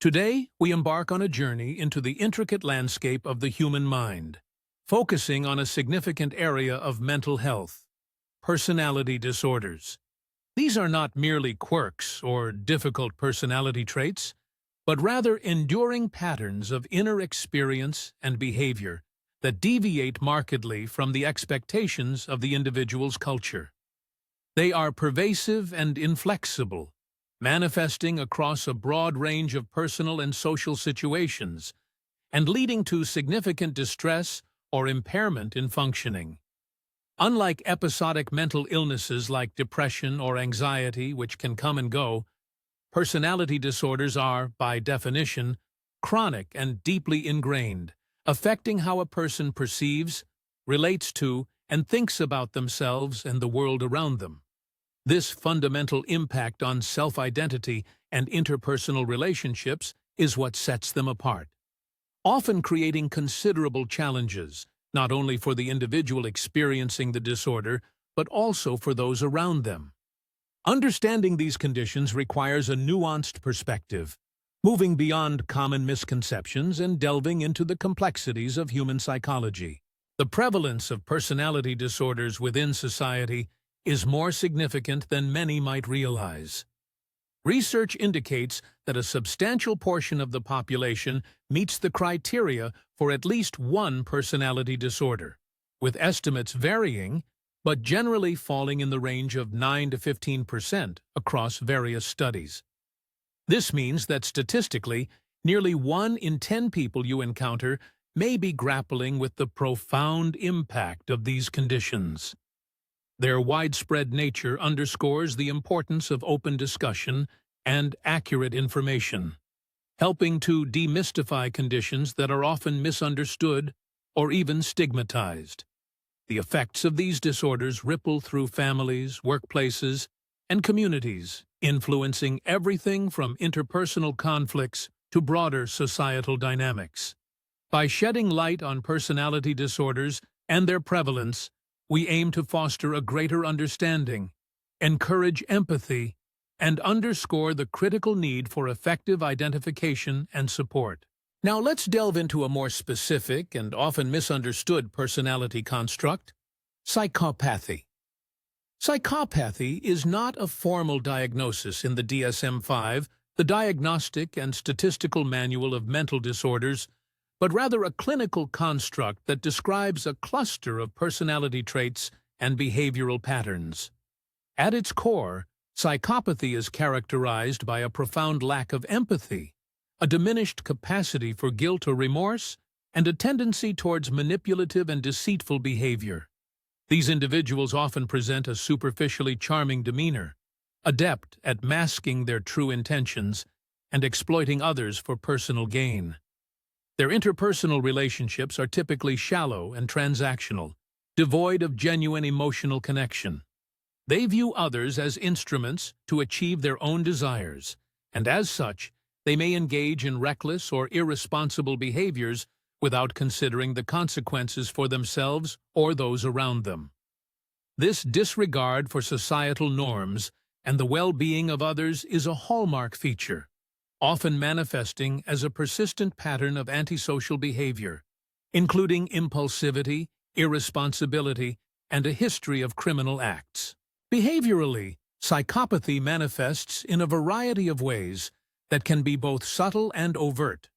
Today, we embark on a journey into the intricate landscape of the human mind, focusing on a significant area of mental health: personality disorders. These are not merely quirks or difficult personality traits, but rather enduring patterns of inner experience and behavior that deviate markedly from the expectations of the individual's culture. They are pervasive and inflexible, manifesting across a broad range of personal and social situations, and leading to significant distress or impairment in functioning. Unlike episodic mental illnesses like depression or anxiety, which can come and go, personality disorders are, by definition, chronic and deeply ingrained, affecting how a person perceives, relates to, and thinks about themselves and the world around them. This fundamental impact on self-identity and interpersonal relationships is what sets them apart, often creating considerable challenges, not only for the individual experiencing the disorder, but also for those around them. Understanding these conditions requires a nuanced perspective, moving beyond common misconceptions and delving into the complexities of human psychology. The prevalence of personality disorders within society is more significant than many might realize. Research indicates that a substantial portion of the population meets the criteria for at least one personality disorder, with estimates varying, but generally falling in the range of 9 to 15% across various studies. This means that statistically, nearly 1 in 10 people you encounter may be grappling with the profound impact of these conditions. Their widespread nature underscores the importance of open discussion and accurate information, helping to demystify conditions that are often misunderstood or even stigmatized. The effects of these disorders ripple through families, workplaces, and communities, influencing everything from interpersonal conflicts to broader societal dynamics. By shedding light on personality disorders and their prevalence, we aim to foster a greater understanding, encourage empathy, and underscore the critical need for effective identification and support. Now let's delve into a more specific and often misunderstood personality construct: psychopathy. Psychopathy is not a formal diagnosis in the DSM-5, the Diagnostic and Statistical Manual of Mental Disorders, but rather a clinical construct that describes a cluster of personality traits and behavioral patterns. At its core, psychopathy is characterized by a profound lack of empathy, a diminished capacity for guilt or remorse, and a tendency towards manipulative and deceitful behavior. These individuals often present a superficially charming demeanor, adept at masking their true intentions and exploiting others for personal gain. Their interpersonal relationships are typically shallow and transactional, devoid of genuine emotional connection. They view others as instruments to achieve their own desires, and as such, they may engage in reckless or irresponsible behaviors without considering the consequences for themselves or those around them. This disregard for societal norms and the well-being of others is a hallmark feature, often manifesting as a persistent pattern of antisocial behavior, including impulsivity, irresponsibility, and a history of criminal acts. Behaviorally, psychopathy manifests in a variety of ways that can be both subtle and overt.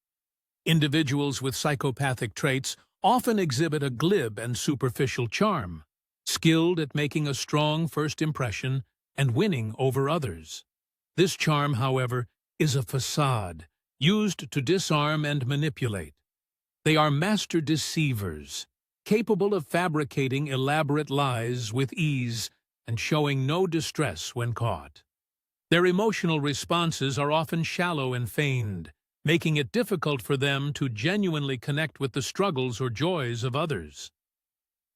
Individuals with psychopathic traits often exhibit a glib and superficial charm, skilled at making a strong first impression and winning over others. This charm, however, is a facade used to disarm and manipulate. They are master deceivers, capable of fabricating elaborate lies with ease and showing no distress when caught. Their emotional responses are often shallow and feigned, making it difficult for them to genuinely connect with the struggles or joys of others.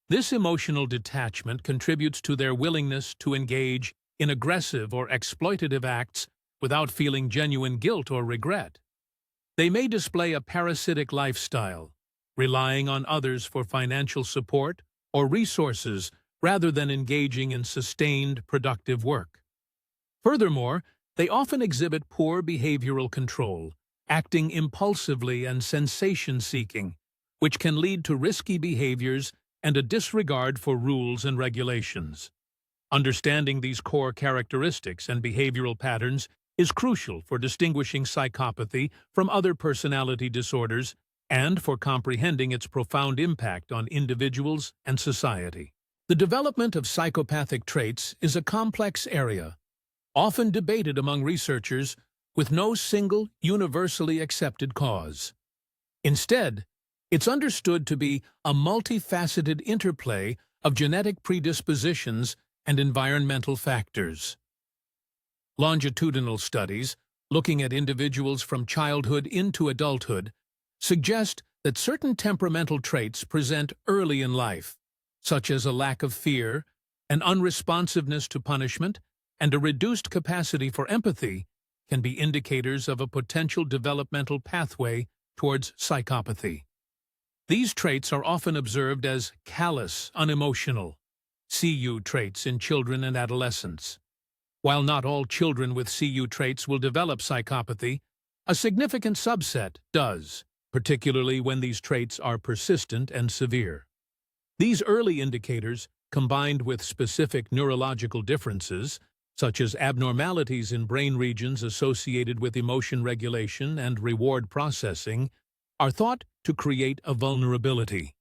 This emotional detachment contributes to their willingness to engage in aggressive or exploitative acts without feeling genuine guilt or regret. They may display a parasitic lifestyle, relying on others for financial support or resources rather than engaging in sustained, productive work. Furthermore, they often exhibit poor behavioral control, acting impulsively and sensation-seeking, which can lead to risky behaviors and a disregard for rules and regulations. Understanding these core characteristics and behavioral patterns is crucial for distinguishing psychopathy from other personality disorders and for comprehending its profound impact on individuals and society. The development of psychopathic traits is a complex area, often debated among researchers, with no single, universally accepted cause. Instead, it's understood to be a multifaceted interplay of genetic predispositions and environmental factors. Longitudinal studies, looking at individuals from childhood into adulthood, suggest that certain temperamental traits present early in life, such as a lack of fear, an unresponsiveness to punishment, and a reduced capacity for empathy, can be indicators of a potential developmental pathway towards psychopathy. These traits are often observed as callous, unemotional, CU traits in children and adolescents. While not all children with CU traits will develop psychopathy, a significant subset does, particularly when these traits are persistent and severe. These early indicators, combined with specific neurological differences, such as abnormalities in brain regions associated with emotion regulation and reward processing, are thought to create a vulnerability.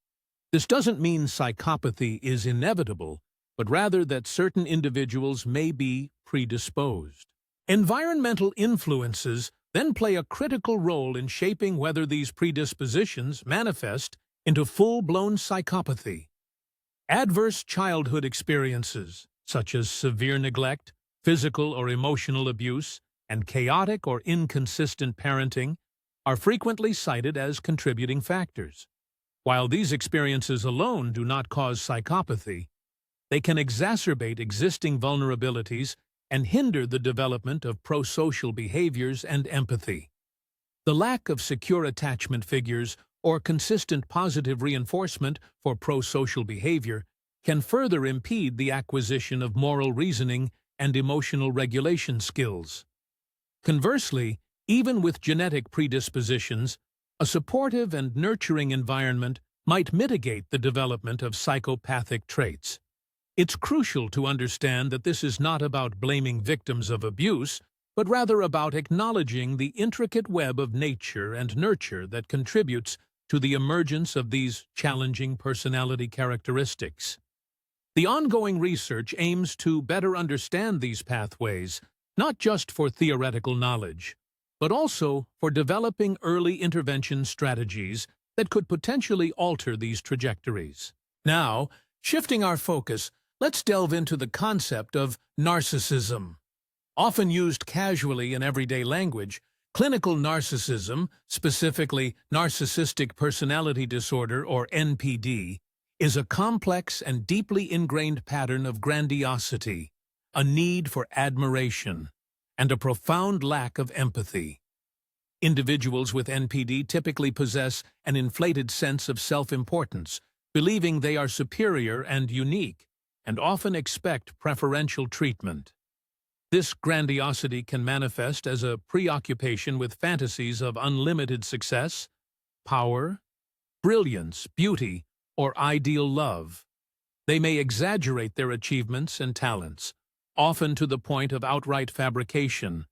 This doesn't mean psychopathy is inevitable, but rather that certain individuals may be predisposed. Environmental influences then play a critical role in shaping whether these predispositions manifest into full-blown psychopathy. Adverse childhood experiences, such as severe neglect, physical or emotional abuse, and chaotic or inconsistent parenting, are frequently cited as contributing factors. While these experiences alone do not cause psychopathy, they can exacerbate existing vulnerabilities and hinder the development of prosocial behaviors and empathy. The lack of secure attachment figures or consistent positive reinforcement for prosocial behavior can further impede the acquisition of moral reasoning and emotional regulation skills. Conversely, even with genetic predispositions, a supportive and nurturing environment might mitigate the development of psychopathic traits. It's crucial to understand that this is not about blaming victims of abuse, but rather about acknowledging the intricate web of nature and nurture that contributes to the emergence of these challenging personality characteristics. The ongoing research aims to better understand these pathways, not just for theoretical knowledge, but also for developing early intervention strategies that could potentially alter these trajectories. Now, shifting our focus, let's delve into the concept of narcissism. Often used casually in everyday language, clinical narcissism, specifically narcissistic personality disorder or NPD, is a complex and deeply ingrained pattern of grandiosity, a need for admiration, and a profound lack of empathy. Individuals with NPD typically possess an inflated sense of self-importance, believing they are superior and unique, and often expect preferential treatment. This grandiosity can manifest as a preoccupation with fantasies of unlimited success, power, brilliance, beauty, or ideal love. They may exaggerate their achievements and talents, often to the point of outright fabrication,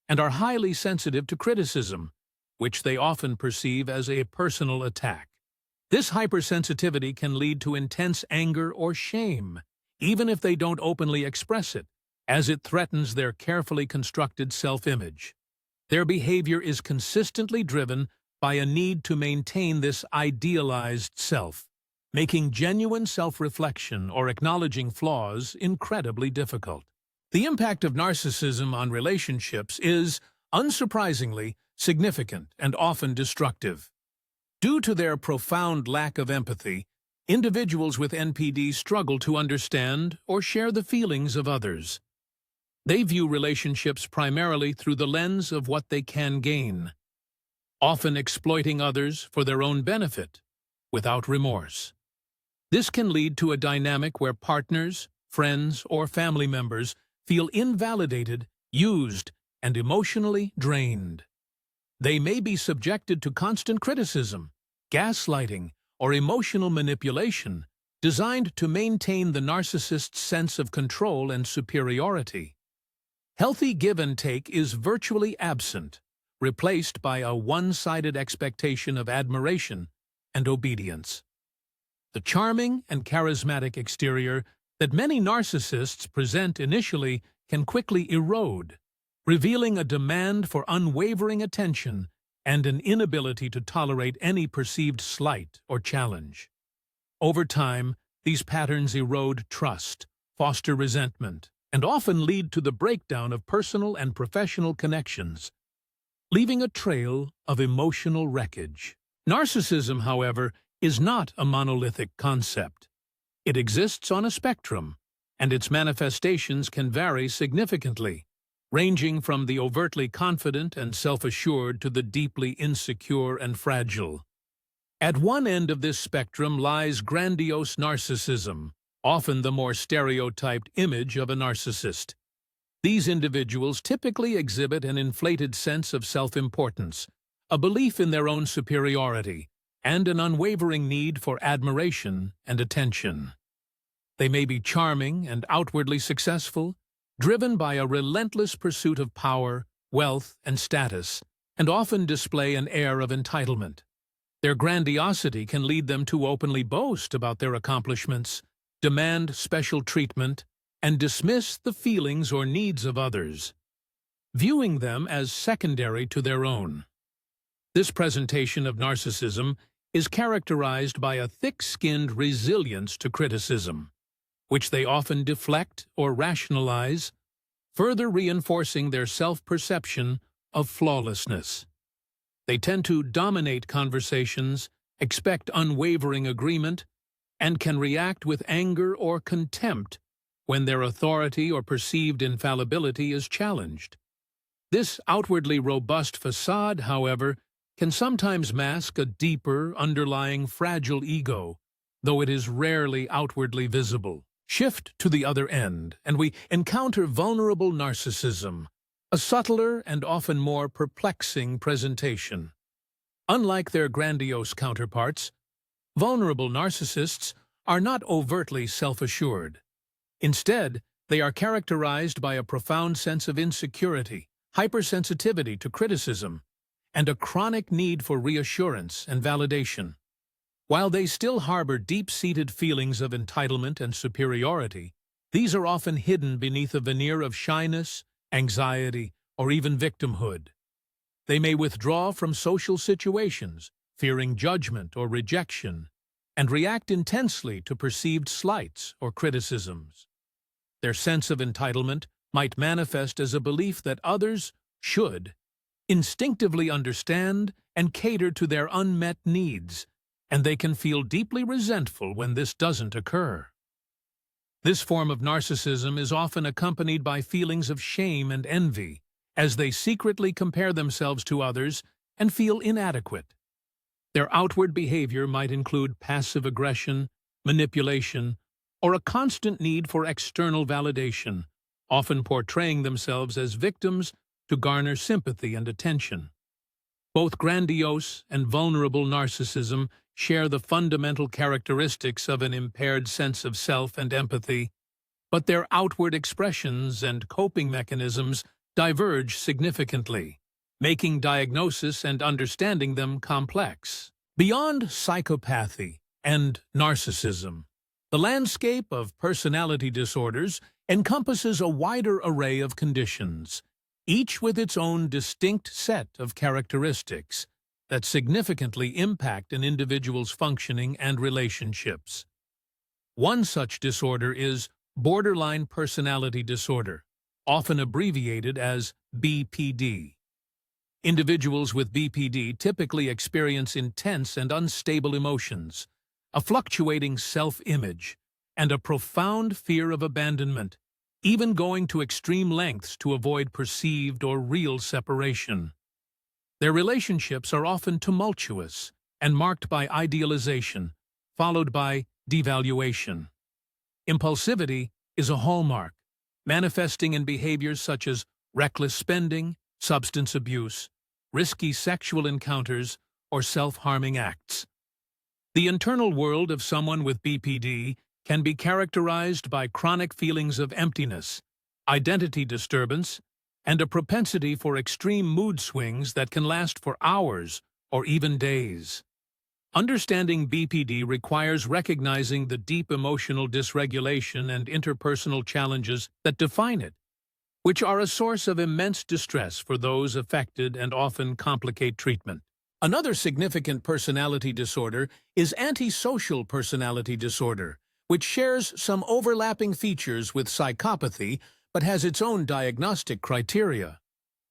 and are highly sensitive to criticism, which they often perceive as a personal attack. This hypersensitivity can lead to intense anger or shame, even if they don't openly express it, as it threatens their carefully constructed self-image. Their behavior is consistently driven by a need to maintain this idealized self, making genuine self-reflection or acknowledging flaws incredibly difficult. The impact of narcissism on relationships is, unsurprisingly, significant and often destructive. Due to their profound lack of empathy, individuals with NPD struggle to understand or share the feelings of others. They view relationships primarily through the lens of what they can gain, often exploiting others for their own benefit, without remorse. This can lead to a dynamic where partners, friends, or family members feel invalidated, used, and emotionally drained. They may be subjected to constant criticism, gaslighting, or emotional manipulation designed to maintain the narcissist's sense of control and superiority. Healthy give and take is virtually absent, replaced by a one-sided expectation of admiration and obedience. The charming and charismatic exterior that many narcissists present initially can quickly erode, revealing a demand for unwavering attention and an inability to tolerate any perceived slight or challenge. Over time, these patterns erode trust, foster resentment, and often lead to the breakdown of personal and professional connections, leaving a trail of emotional wreckage. Narcissism, however, is not a monolithic concept. It exists on a spectrum, and its manifestations can vary significantly, ranging from the overtly confident and self-assured to the deeply insecure and fragile. At one end of this spectrum lies grandiose narcissism, often the more stereotyped image of a narcissist. These individuals typically exhibit an inflated sense of self-importance, a belief in their own superiority, and an unwavering need for admiration and attention. They may be charming and outwardly successful, driven by a relentless pursuit of power, wealth, and status, and often display an air of entitlement. Their grandiosity can lead them to openly boast about their accomplishments, demand special treatment, and dismiss the feelings or needs of others, viewing them as secondary to their own. This presentation of narcissism is characterized by a thick-skinned resilience to criticism, which they often deflect or rationalize, further reinforcing their self-perception of flawlessness. They tend to dominate conversations, expect unwavering agreement, and can react with anger or contempt when their authority or perceived infallibility is challenged. This outwardly robust facade, however, can sometimes mask a deeper, underlying fragile ego, though it is rarely outwardly visible. Shift to the other end, and we encounter vulnerable narcissism, a subtler and often more perplexing presentation. Unlike their grandiose counterparts, vulnerable narcissists are not overtly self-assured. Instead, they are characterized by a profound sense of insecurity, hypersensitivity to criticism, and a chronic need for reassurance and validation. While they still harbor deep-seated feelings of entitlement and superiority, these are often hidden beneath a veneer of shyness, anxiety, or even victimhood. They may withdraw from social situations, fearing judgment or rejection, and react intensely to perceived slights or criticisms. Their sense of entitlement might manifest as a belief that others should instinctively understand and cater to their unmet needs, and they can feel deeply resentful when this doesn't occur. This form of narcissism is often accompanied by feelings of shame and envy, as they secretly compare themselves to others and feel inadequate. Their outward behavior might include passive aggression, manipulation, or a constant need for external validation, often portraying themselves as victims to garner sympathy and attention. Both grandiose and vulnerable narcissism share the fundamental characteristics of an impaired sense of self and empathy, but their outward expressions and coping mechanisms diverge significantly, making diagnosis and understanding them complex. Beyond psychopathy and narcissism, the landscape of personality disorders encompasses a wider array of conditions, each with its own distinct set of characteristics that significantly impact an individual's functioning and relationships. One such disorder is borderline personality disorder, often abbreviated as BPD. Individuals with BPD typically experience intense and unstable emotions, a fluctuating self-image, and a profound fear of abandonment, even going to extreme lengths to avoid perceived or real separation. Their relationships are often tumultuous and marked by idealization, followed by devaluation. Impulsivity is a hallmark, manifesting in behaviors such as reckless spending, substance abuse, risky sexual encounters, or self-harming acts. The internal world of someone with BPD can be characterized by chronic feelings of emptiness, identity disturbance, and a propensity for extreme mood swings that can last for hours or even days. Understanding BPD requires recognizing the deep emotional dysregulation and interpersonal challenges that define it, which are a source of immense distress for those affected and often complicate treatment. Another significant personality disorder is antisocial personality disorder, which shares some overlapping features with psychopathy but has its own diagnostic criteria.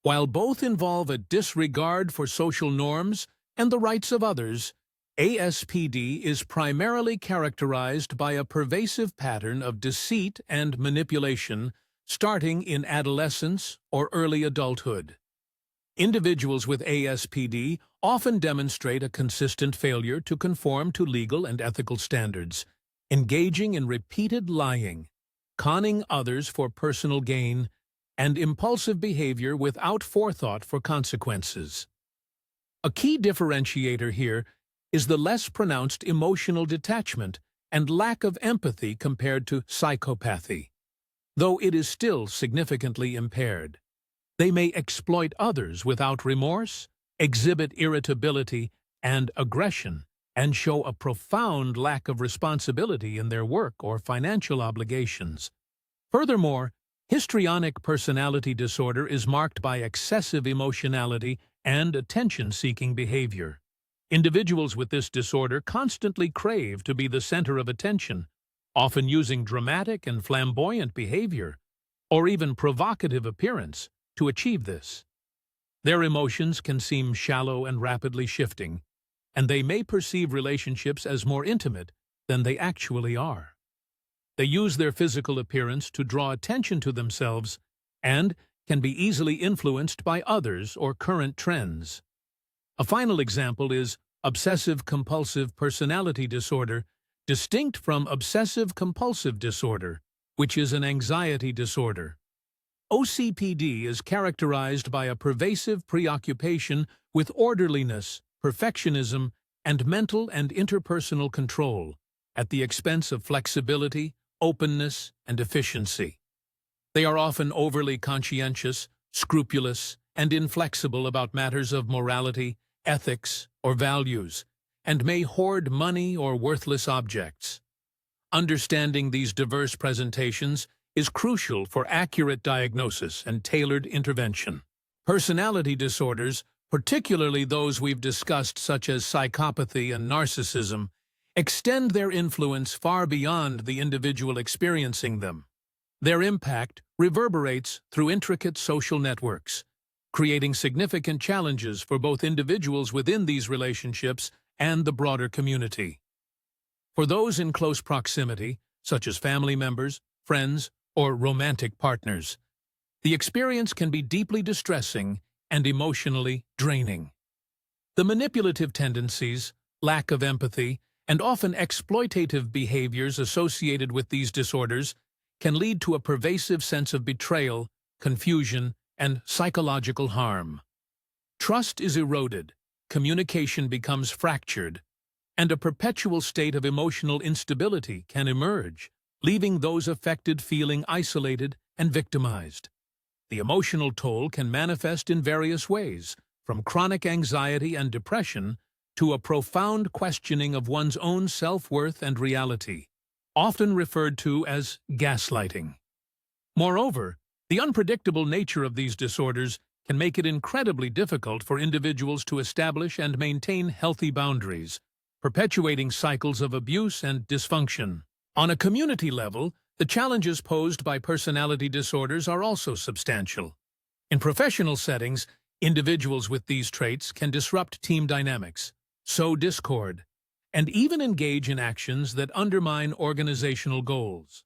While both involve a disregard for social norms and the rights of others, ASPD is primarily characterized by a pervasive pattern of deceit and manipulation starting in adolescence or early adulthood. Individuals with ASPD often demonstrate a consistent failure to conform to legal and ethical standards, engaging in repeated lying, conning others for personal gain, and impulsive behavior without forethought for consequences. A key differentiator here is the less pronounced emotional detachment and lack of empathy compared to psychopathy, though it is still significantly impaired. They may exploit others without remorse, exhibit irritability and aggression, and show a profound lack of responsibility in their work or financial obligations. Furthermore, histrionic personality disorder is marked by excessive emotionality and attention-seeking behavior. Individuals with this disorder constantly crave to be the center of attention, often using dramatic and flamboyant behavior, or even provocative appearance, to achieve this. Their emotions can seem shallow and rapidly shifting, and they may perceive relationships as more intimate than they actually are. They use their physical appearance to draw attention to themselves and can be easily influenced by others or current trends. A final example is obsessive-compulsive personality disorder, distinct from obsessive-compulsive disorder, which is an anxiety disorder. OCPD is characterized by a pervasive preoccupation with orderliness, perfectionism, and mental and interpersonal control, at the expense of flexibility, openness, and efficiency. They are often overly conscientious, scrupulous, and inflexible about matters of morality, ethics, or values, and may hoard money or worthless objects. Understanding these diverse presentations is crucial for accurate diagnosis and tailored intervention. Personality disorders, particularly those we've discussed such as psychopathy and narcissism, extend their influence far beyond the individual experiencing them. Their impact reverberates through intricate social networks, creating significant challenges for both individuals within these relationships and the broader community. For those in close proximity, such as family members, friends, or romantic partners, the experience can be deeply distressing and emotionally draining. The manipulative tendencies, lack of empathy, and often exploitative behaviors associated with these disorders can lead to a pervasive sense of betrayal, confusion, and psychological harm. Trust is eroded, communication becomes fractured, and a perpetual state of emotional instability can emerge, leaving those affected feeling isolated and victimized. The emotional toll can manifest in various ways, from chronic anxiety and depression to a profound questioning of one's own self-worth and reality, often referred to as gaslighting. Moreover, the unpredictable nature of these disorders can make it incredibly difficult for individuals to establish and maintain healthy boundaries, perpetuating cycles of abuse and dysfunction. On a community level, the challenges posed by personality disorders are also substantial. In professional settings, individuals with these traits can disrupt team dynamics, sow discord, and even engage in actions that undermine organizational goals.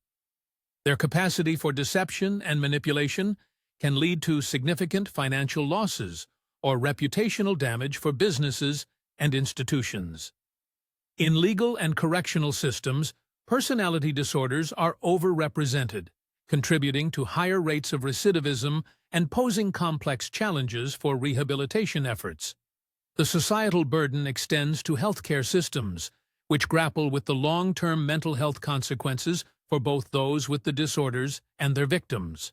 Their capacity for deception and manipulation can lead to significant financial losses or reputational damage for businesses and institutions. In legal and correctional systems, personality disorders are overrepresented, contributing to higher rates of recidivism and posing complex challenges for rehabilitation efforts. The societal burden extends to healthcare systems, which grapple with the long-term mental health consequences for both those with the disorders and their victims.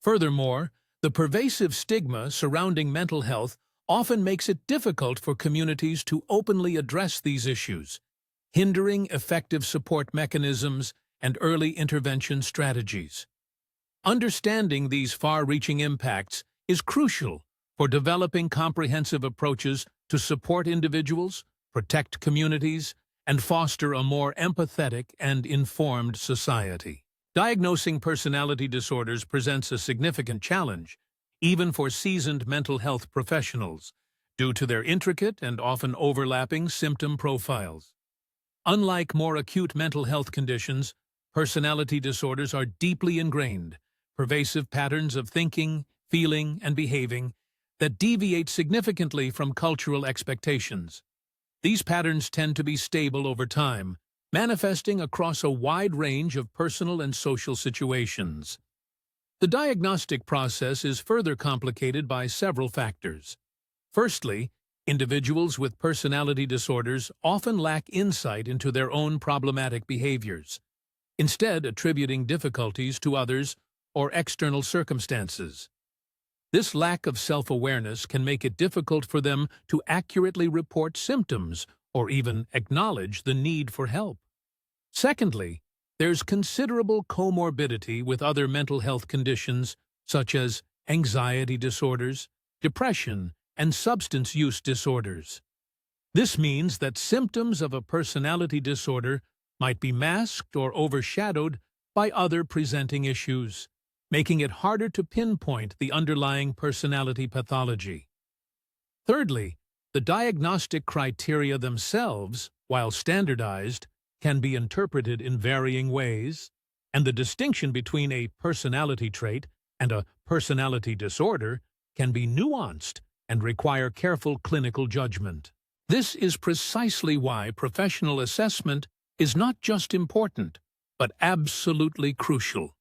Furthermore, the pervasive stigma surrounding mental health often makes it difficult for communities to openly address these issues, hindering effective support mechanisms and early intervention strategies. Understanding these far-reaching impacts is crucial for developing comprehensive approaches to support individuals, protect communities, and foster a more empathetic and informed society. Diagnosing personality disorders presents a significant challenge, even for seasoned mental health professionals, due to their intricate and often overlapping symptom profiles. Unlike more acute mental health conditions, personality disorders are deeply ingrained, pervasive patterns of thinking, feeling, and behaving that deviate significantly from cultural expectations. These patterns tend to be stable over time, manifesting across a wide range of personal and social situations. The diagnostic process is further complicated by several factors. Firstly, individuals with personality disorders often lack insight into their own problematic behaviors, instead attributing difficulties to others or external circumstances. This lack of self-awareness can make it difficult for them to accurately report symptoms or even acknowledge the need for help. Secondly, there's considerable comorbidity with other mental health conditions such as anxiety disorders, depression, and substance use disorders. This means that symptoms of a personality disorder might be masked or overshadowed by other presenting issues, making it harder to pinpoint the underlying personality pathology. Thirdly, the diagnostic criteria themselves, while standardized, can be interpreted in varying ways, and the distinction between a personality trait and a personality disorder can be nuanced and require careful clinical judgment. This is precisely why professional assessment is not just important, but absolutely crucial.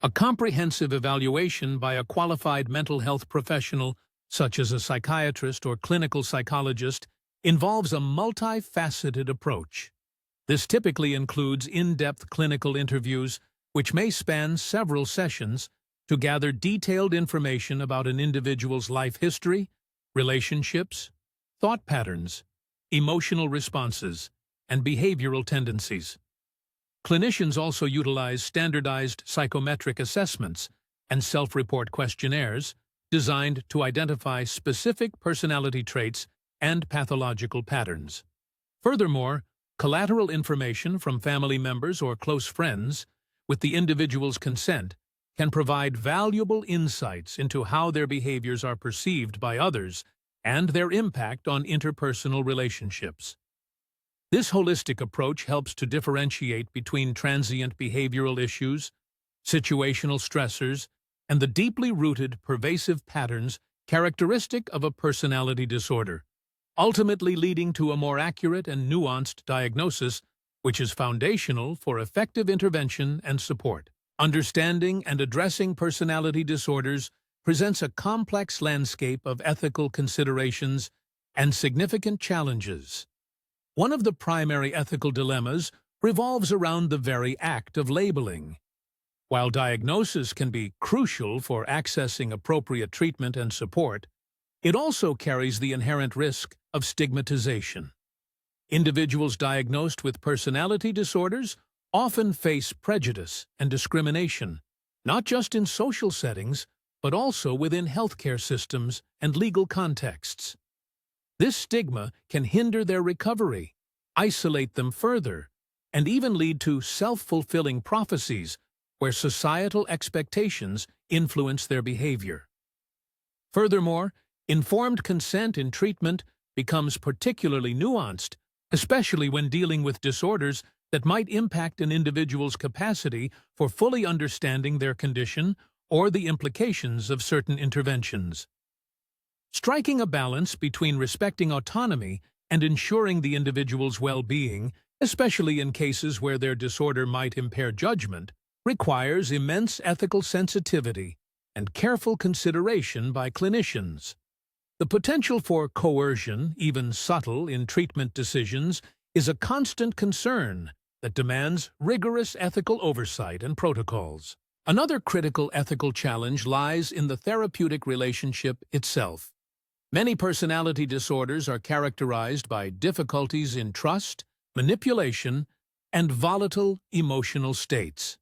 A comprehensive evaluation by a qualified mental health professional, such as a psychiatrist or clinical psychologist, involves a multifaceted approach. This typically includes in-depth clinical interviews, which may span several sessions, to gather detailed information about an individual's life history, relationships, thought patterns, emotional responses, and behavioral tendencies. Clinicians also utilize standardized psychometric assessments and self-report questionnaires designed to identify specific personality traits and pathological patterns. Furthermore, collateral information from family members or close friends, with the individual's consent, can provide valuable insights into how their behaviors are perceived by others and their impact on interpersonal relationships. This holistic approach helps to differentiate between transient behavioral issues, situational stressors, and the deeply rooted, pervasive patterns characteristic of a personality disorder, ultimately leading to a more accurate and nuanced diagnosis, which is foundational for effective intervention and support. Understanding and addressing personality disorders presents a complex landscape of ethical considerations and significant challenges. One of the primary ethical dilemmas revolves around the very act of labeling. While diagnosis can be crucial for accessing appropriate treatment and support, it also carries the inherent risk of stigmatization. Individuals diagnosed with personality disorders often face prejudice and discrimination, not just in social settings, but also within healthcare systems and legal contexts. This stigma can hinder their recovery, isolate them further, and even lead to self-fulfilling prophecies where societal expectations influence their behavior. Furthermore, informed consent in treatment becomes particularly nuanced, especially when dealing with disorders that might impact an individual's capacity for fully understanding their condition or the implications of certain interventions. Striking a balance between respecting autonomy and ensuring the individual's well-being, especially in cases where their disorder might impair judgment, requires immense ethical sensitivity and careful consideration by clinicians. The potential for coercion, even subtle in treatment decisions, is a constant concern that demands rigorous ethical oversight and protocols. Another critical ethical challenge lies in the therapeutic relationship itself. Many personality disorders are characterized by difficulties in trust, manipulation, and volatile emotional states.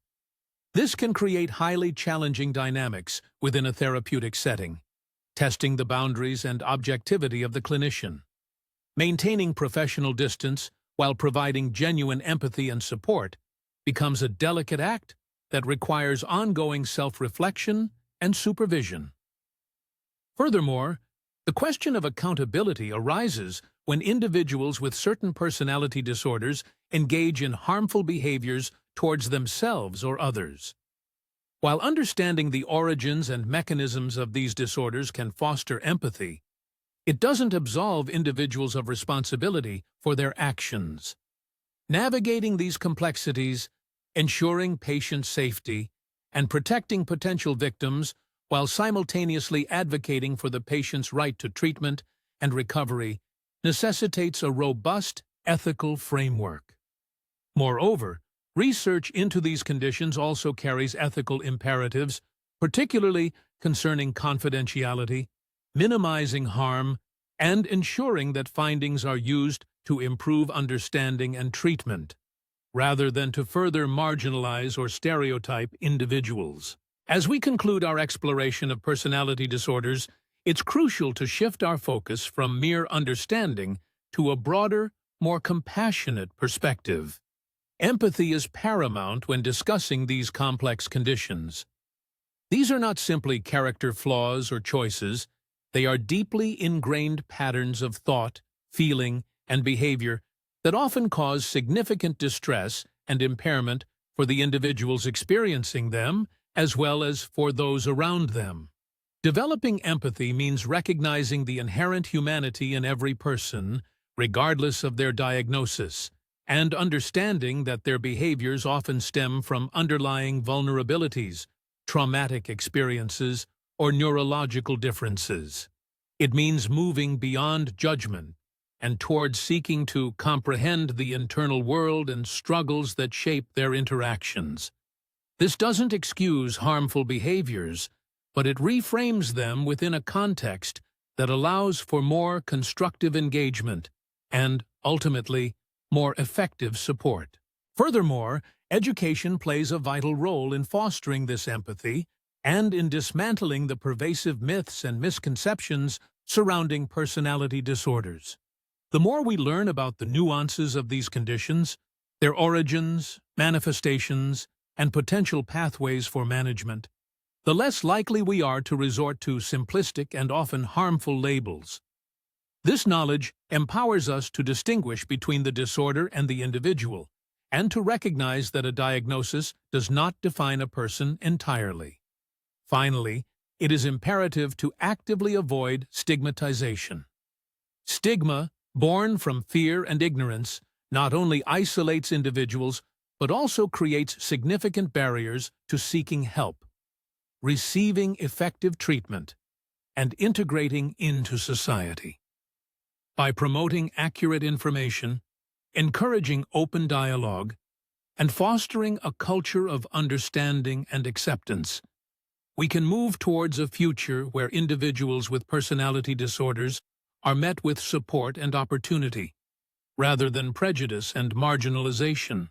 This can create highly challenging dynamics within a therapeutic setting, testing the boundaries and objectivity of the clinician. Maintaining professional distance while providing genuine empathy and support becomes a delicate act that requires ongoing self-reflection and supervision. Furthermore, the question of accountability arises when individuals with certain personality disorders engage in harmful behaviors towards themselves or others. While understanding the origins and mechanisms of these disorders can foster empathy, it doesn't absolve individuals of responsibility for their actions. Navigating these complexities, ensuring patient safety, and protecting potential victims while simultaneously advocating for the patient's right to treatment and recovery necessitates a robust ethical framework. Moreover, research into these conditions also carries ethical imperatives, particularly concerning confidentiality, minimizing harm, and ensuring that findings are used to improve understanding and treatment, rather than to further marginalize or stereotype individuals. As we conclude our exploration of personality disorders, it's crucial to shift our focus from mere understanding to a broader, more compassionate perspective. Empathy is paramount when discussing these complex conditions. These are not simply character flaws or choices, they are deeply ingrained patterns of thought, feeling, and behavior that often cause significant distress and impairment for the individuals experiencing them, as well as for those around them. Developing empathy means recognizing the inherent humanity in every person, regardless of their diagnosis, and understanding that their behaviors often stem from underlying vulnerabilities, traumatic experiences, or neurological differences. It means moving beyond judgment and towards seeking to comprehend the internal world and struggles that shape their interactions. This doesn't excuse harmful behaviors, but it reframes them within a context that allows for more constructive engagement and, ultimately, more effective support. Furthermore, education plays a vital role in fostering this empathy and in dismantling the pervasive myths and misconceptions surrounding personality disorders. The more we learn about the nuances of these conditions, their origins, manifestations, and potential pathways for management, the less likely we are to resort to simplistic and often harmful labels. This knowledge empowers us to distinguish between the disorder and the individual, and to recognize that a diagnosis does not define a person entirely. Finally, it is imperative to actively avoid stigmatization. Stigma, born from fear and ignorance, not only isolates individuals, but also creates significant barriers to seeking help, receiving effective treatment, and integrating into society. By promoting accurate information, encouraging open dialogue, and fostering a culture of understanding and acceptance, we can move towards a future where individuals with personality disorders are met with support and opportunity, rather than prejudice and marginalization.